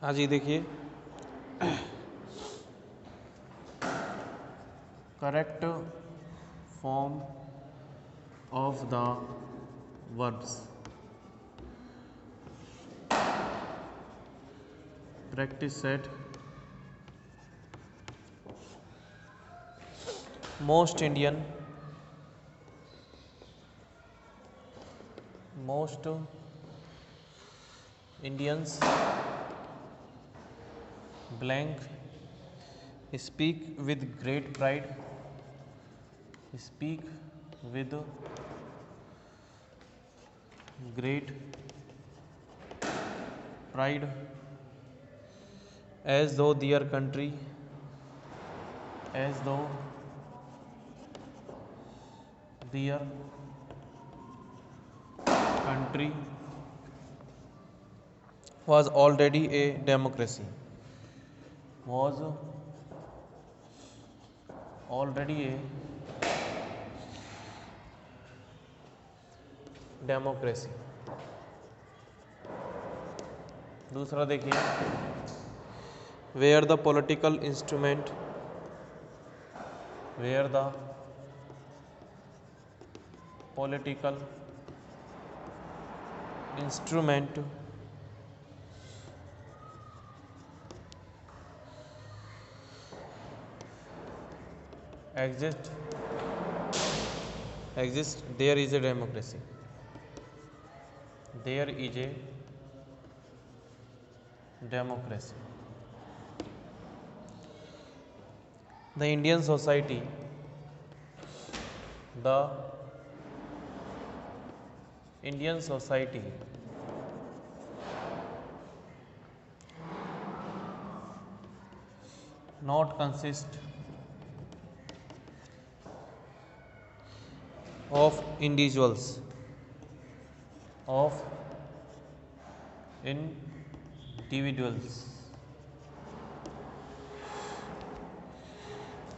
हाँ जी, देखिए correct form of the verbs. Practice set most Indians blank speak with great pride, speak with great pride as though their country was already a democracy, was already a democracy। दूसरा देखिए, where the political instrument exist there is a democracy, there is a democracy। The Indian society not consist of individuals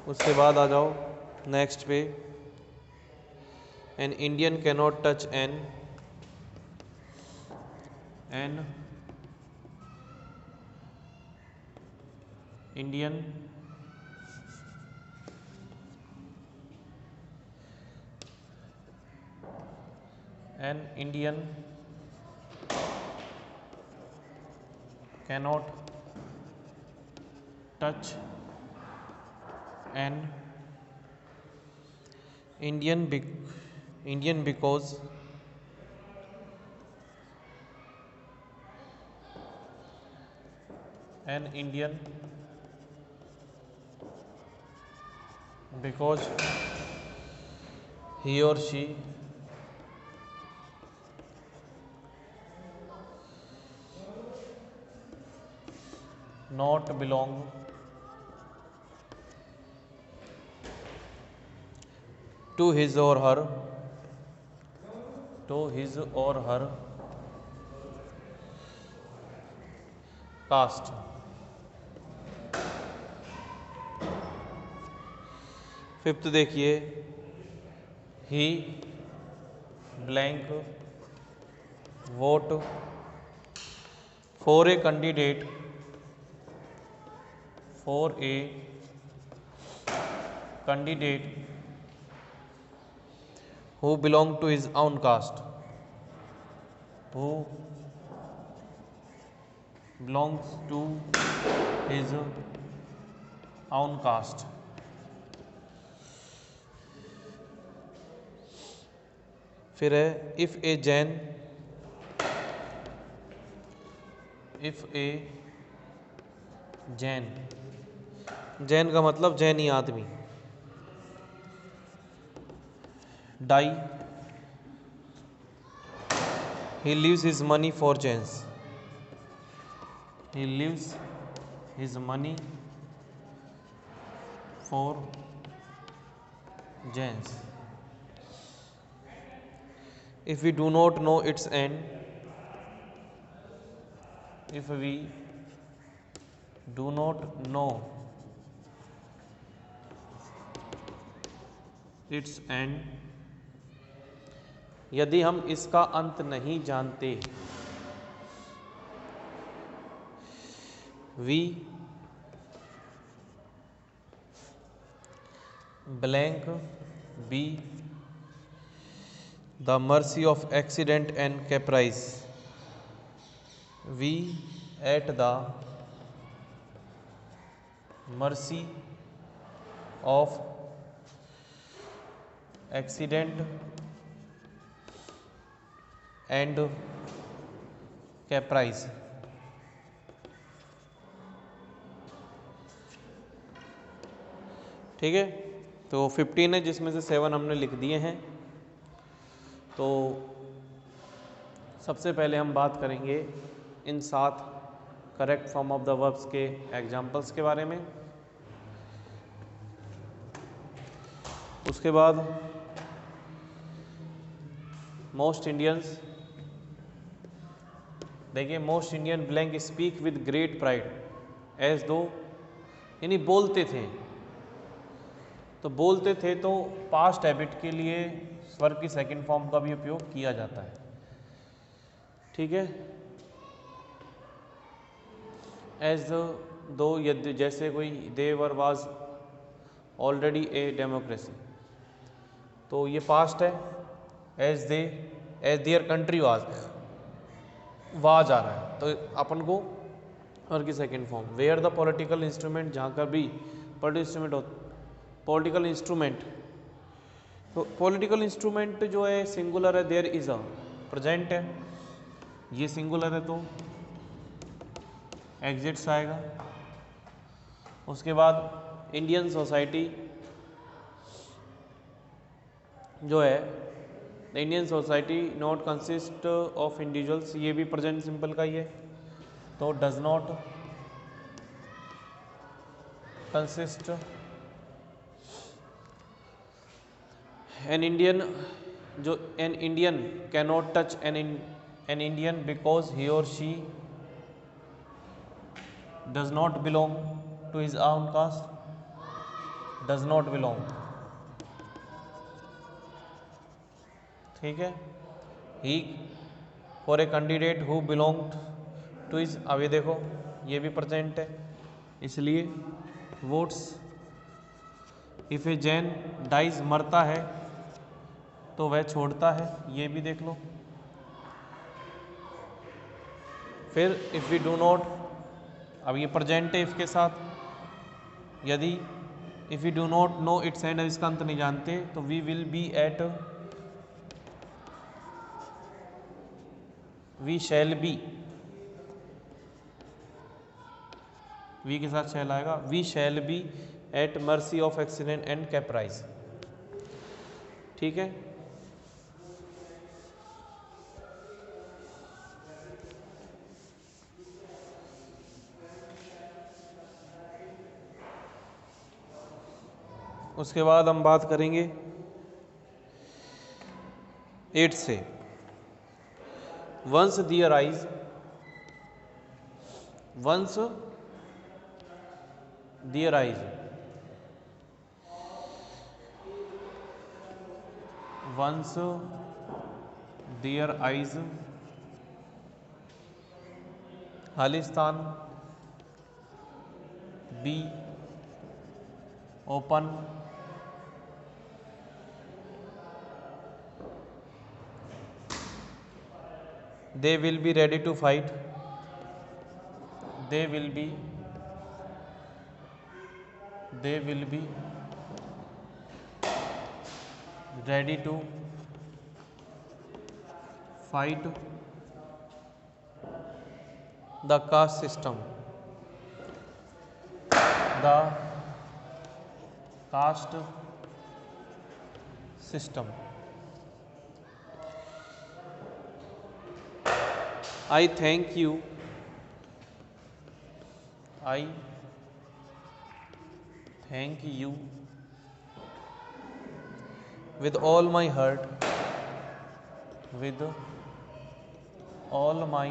उसके बाद आ जाओ next पे, an Indian cannot touch an Indian cannot touch an Indian because an Indian because he or she not belong to his or her caste। Fifth देखिए, he blank vote for a candidate who belong to his own caste, who belongs to his own caste। फिर है if a Jain का मतलब जैनी आदमी, die he leaves his money for Jains, he leaves his money for Jains। if we do not know its end, if we do not know its end, यदि हम इसका अंत नहीं जानते, we blank be the mercy of accident and caprice. We at the mercy of accident and caprice. ठीक है, तो 15 है जिसमें से 7 हमने लिख दिए हैं। तो सबसे पहले हम बात करेंगे in 7 correct form of the verbs के एग्जाम्पल्स के बारे में। उसके बाद मोस्ट इंडियंस, देखिए most Indian blank speak with great pride as though, यानी बोलते थे। तो बोलते थे तो पास्ट हैबिट के लिए स्वर की सेकंड फॉर्म का भी उपयोग किया जाता है। ठीक है, एज दो, यदि जैसे कोई their was already a democracy, तो ये पास्ट है। एज देयर कंट्री वाज आ रहा है तो अपन को स्वर की second form. Where the political instrument, जहाँ का भी पॉलिटिकल इंस्ट्रूमेंट, तो पॉलिटिकल इंस्ट्रूमेंट जो है सिंगुलर है, देयर इज अ, प्रेजेंट है, ये सिंगुलर है तो एग्जिट्स आएगा। उसके बाद इंडियन सोसाइटी जो है, the Indian society not consist of individuals, ये भी प्रेजेंट सिंपल का ही है, तो does not consist an Indian, जो an Indian can not touch an Indian because he और she does not belong to his own caste, does not belong. ठीक है, he for a candidate who belonged to his, अब ये देखो ये भी प्रेजेंट है इसलिए votes. If a Jain dies, मरता है तो वह छोड़ता है, ये भी देख लो। फिर इफ वी डू नॉट, अब ये प्रेजेंट है इफ के साथ, यदि if you do not know its end, इसका अंत नहीं जानते, तो we will be at, we shall be, we के साथ शैल आएगा, we shall be at mercy of accident and caprice. ठीक है, उसके बाद हम बात करेंगे 8 से। Once their eyes, once their eyes, once their eyes, खालिस्तान be open, they will be ready to fight, they will be ready to fight the caste system, the caste system। I thank you, I thank you with all my heart, with all my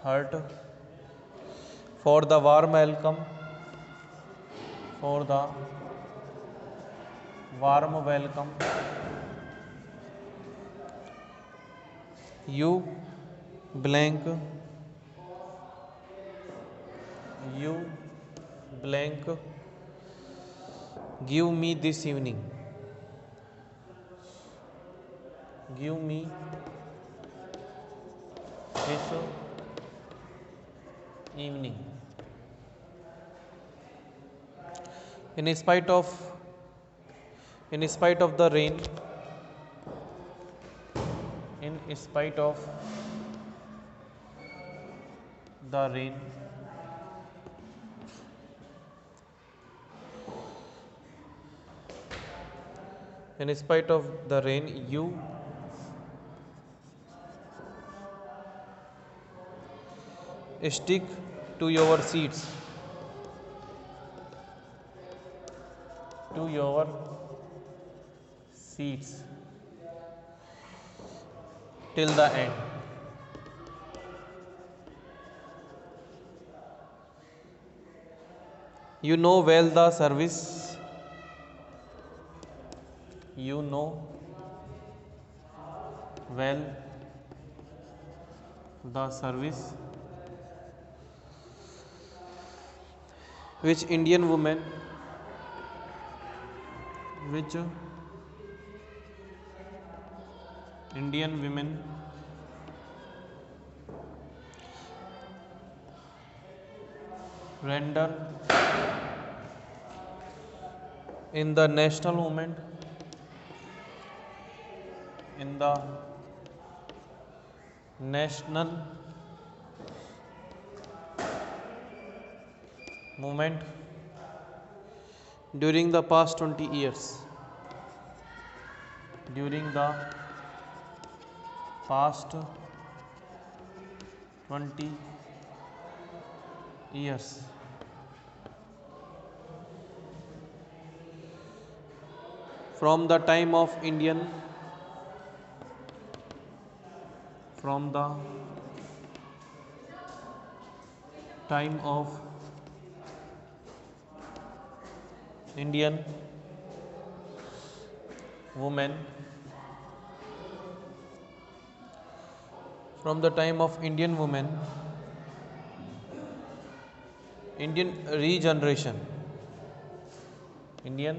heart for the warm welcome, for the warm welcome you blank you blank give me this evening. Give me this evening. In spite of the rain, in spite of the rain, in spite of the rain, you stick to your seats. To your seats till the end. You know well the service. You know well the service which Indian women which Indian women render in the national movement, in the national movement during the past 20 years. During the past 20 years. From the time of Indian women, from the time of Indian women, Indian regeneration, India's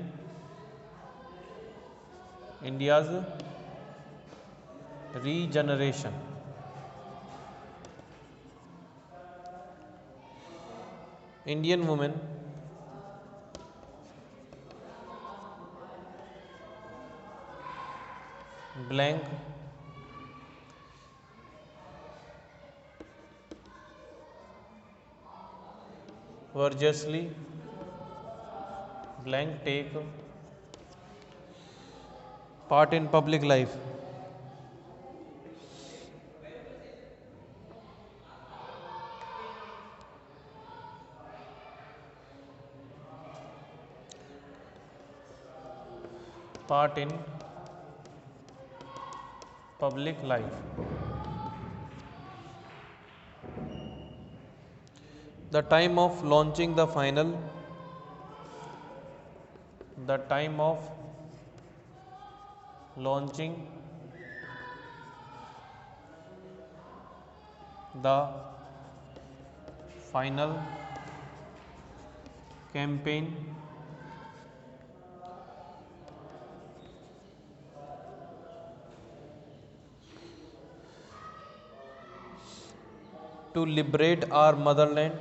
regeneration, Indian women blank virtuously blank take part in public life. Part in public life. The time of launching the final, the time of launching the final campaign to liberate our motherland,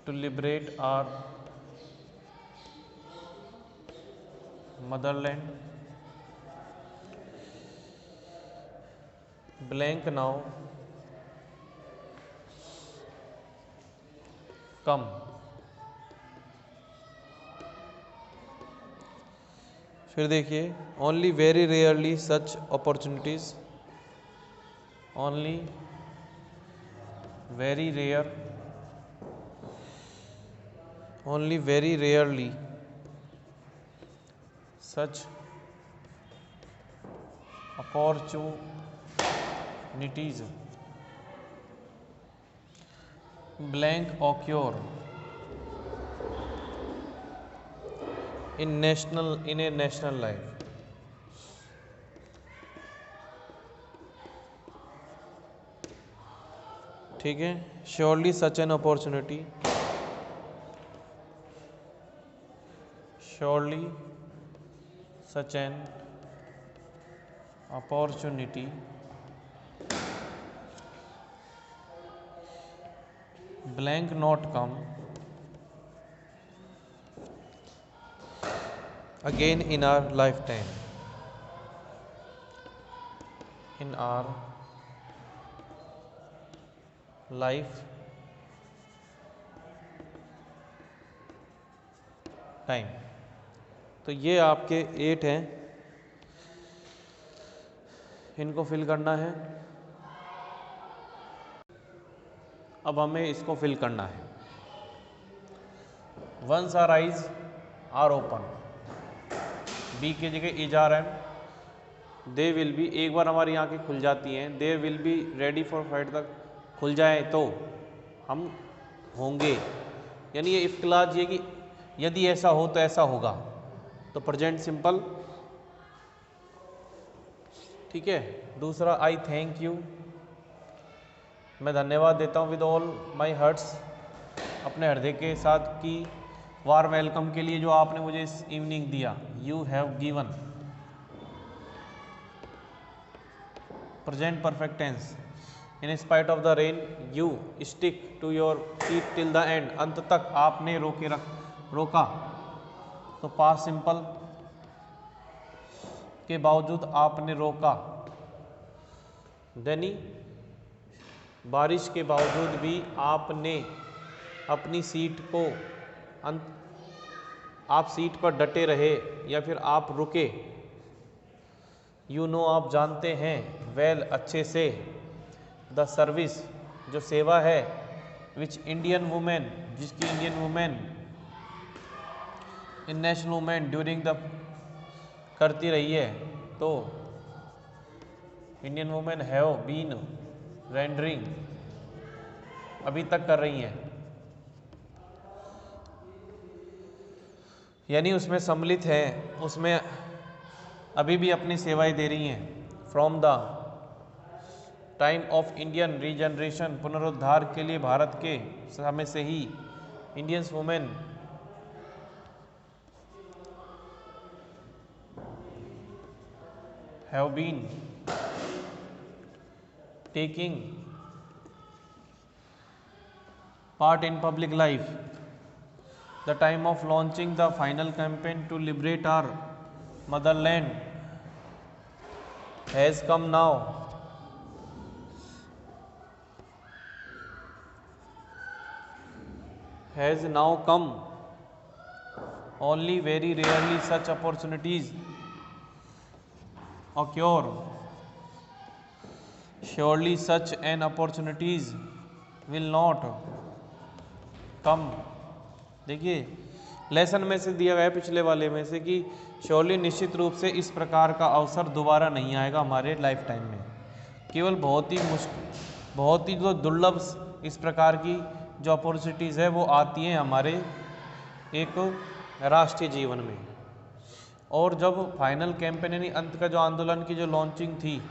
to liberate our motherland, blank now come. फिर देखिए, only very rarely such opportunities, only very rare, only very rarely such opportunities blank occur in a national life. ठीक है, surely such an opportunity, surely such an opportunity blank not come again in our lifetime, in our life time. तो ये आपके 8 हैं, इनको fill करना है। अब हमें इसको फिल करना है। Once our eyes are open, be की जगह is are am, they will be, एक बार हमारी आंखें खुल जाती हैं, they will be ready for fight तक खुल जाए तो हम होंगे, यानी ये इफ क्लॉज ये कि यदि ऐसा हो तो ऐसा होगा, तो प्रेजेंट सिंपल। ठीक है, दूसरा आई थैंक यू, मैं धन्यवाद देता हूँ विद ऑल माई हार्ट्स, अपने हृदय के साथ, की वार वेलकम के लिए जो आपने मुझे इस इवनिंग दिया। You have given, present perfect tense, in spite of the rain you stick to your seat till the end, अंत तक आपने रोका, तो पास्ट सिंपल, के बावजूद आपने रोका, देनी बारिश के बावजूद भी आपने अपनी सीट को आप सीट पर डटे रहे या फिर आप रुके। यू नो आप जानते हैं, वेल अच्छे से, द सर्विस जो सेवा है, विच इंडियन वुमेन जिसकी Indian women in national women during the करती रही है, तो Indian women have been rendering अभी तक कर रही हैं, यानी उसमें सम्मिलित है, उसमें अभी भी अपनी सेवाएं दे रही हैं। From the time of Indian regeneration, पुनरुद्धार के लिए भारत के समय से ही Indians women have been taking part in public life. The time of launching the final campaign to liberate our motherland has come now. Has now come. Only very rarely such opportunities occur. Surely such an opportunities will not कम। देखिए lesson में से दिया गया है पिछले वाले में से कि श्योरली निश्चित रूप से इस प्रकार का अवसर दोबारा नहीं आएगा हमारे लाइफ टाइम में, केवल बहुत ही जो दुर्लभ इस प्रकार की जो अपॉर्चुनिटीज़ है वो आती हैं हमारे एक राष्ट्रीय जीवन में। और जब फाइनल कैंपेन यानी अंत का जो आंदोलन की जो लॉन्चिंग थी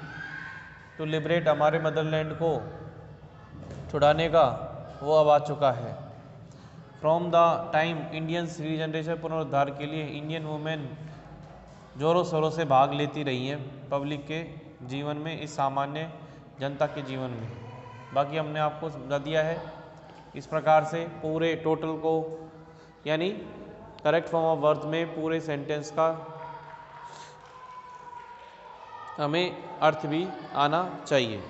टू लिबरेट हमारे मदरलैंड को छुड़ाने का, वो अब आ चुका है। From the time Indians regeneration, पुनरुद्धार के लिए इंडियन वुमेन जोरों शोरों से भाग लेती रही हैं पब्लिक के जीवन में, इस सामान्य जनता के जीवन में। बाकी हमने आपको समझा दिया है इस प्रकार से पूरे टोटल को, यानी करेक्ट फॉर्म ऑफ वर्ड में पूरे सेंटेंस का हमें अर्थ भी आना चाहिए।